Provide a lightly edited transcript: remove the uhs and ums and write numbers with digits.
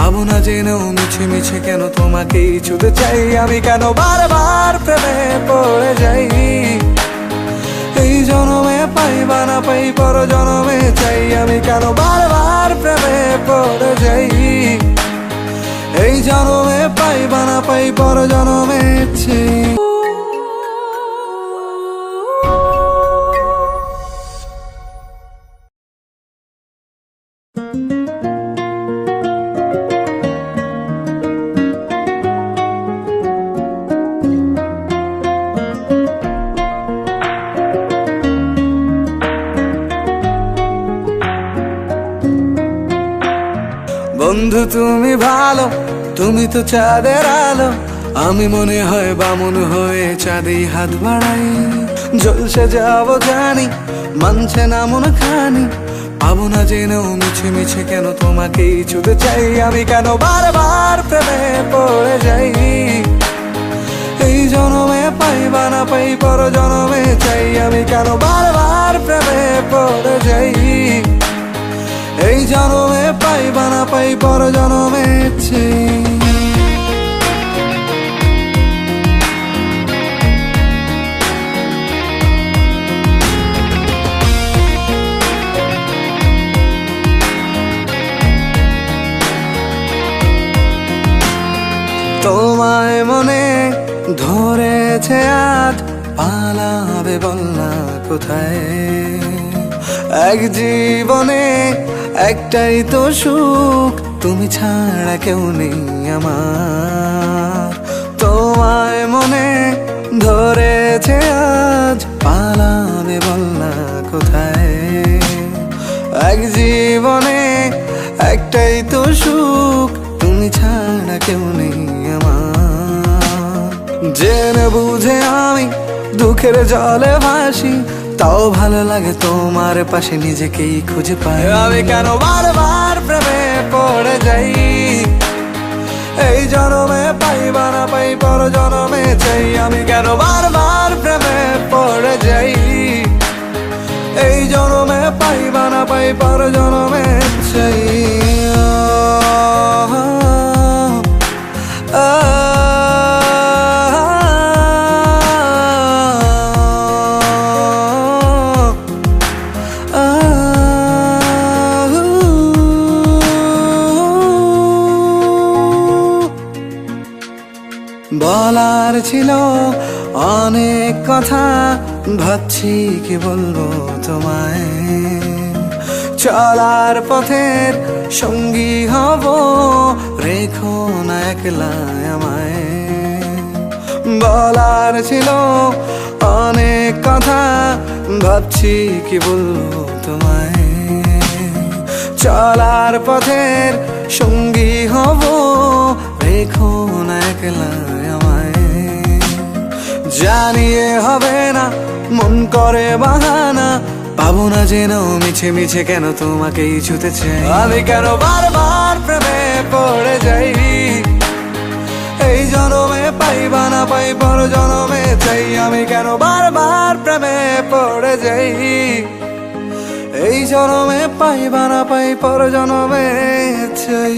পাবো না জেনেও মিছে মিছে কেন তোমাকেই ছুতে চাই আমি, কেন বারবার প্রেমে পড়ে যাই। এই জনমে পাই বা না পাই পর জনমে চাই আমি, কেন বারবার প্রেমে পড়ে যাই। এই জনমে পাই বা না পাই পর জনমে চাই। বন্ধু তুমি ভালো, তুমি তো চাঁদের আলো, আমি মনে হয় বামুন হয়ে চাঁদে হাত বাড়াই। জলসে যাবো জানি, মানছে না মন খানি, পাবো না জেনেও মিছে মিছে কেন তোমাকেই ছুতে চাই আমি, কেন বারবার প্রেমে পড়ে যাই। এই জনমে পাই বা না পাই পর জনমে চাই আমি, কেন বারবার প্রেমে পড়ে যাই। এই জনমে পাই বা না পাই পর জনমে চাই। তোমায় মনে ধরেছে আজ, পালাবে বলনা কোথায়। এক জীবনে একটাই তো সুখ, তুমি ছাড়া কেউ নেই আমার। তোমায় মনে ধরেছে আজ, পালাবে বলনা কোথায়। এক জীবনে একটাই তো সুখ, তুমি ছাড়া কেউ নেই আমার। জেনে বুঝে আমি দুঃখের জলে ভাসি, তাও ভালো লাগে তোমার পাশে নিজেকেই খুঁজে পাই আমি, কেন বারবার প্রেমে পড়ে যাই। এই জনমে পাই বা না পাই পর জনমে চাই আমি, কেন বারবার প্রেমে পড়ে যাই। এই জনমে পাই বা না পাই পর জনমে চাই। বলার ছিল অনেক কথা, ভাবছি কি বলবো তোমায়। চলার পথের সঙ্গী হব, রেখো না একলা আমায়। বলার ছিল অনেক কথা, ভাবছি কি বলবো তোমায়। চলার পথের সঙ্গী হব, রেখো না একলা আমায়। জানিয়ে হবে না মন করে বাহানা, পাবো না জেনেও মিছে মিছে কেন তোমাকেই ছুতে চাই আমি, কেন বারবার প্রেমে পড়ে যাই। এই জনমে পাই বা না পাই পর জনমে চাই আমি, কেন বারবার প্রেমে পড়ে যাই। এই জনমে পাই বা না পাই পর জনমে চাই।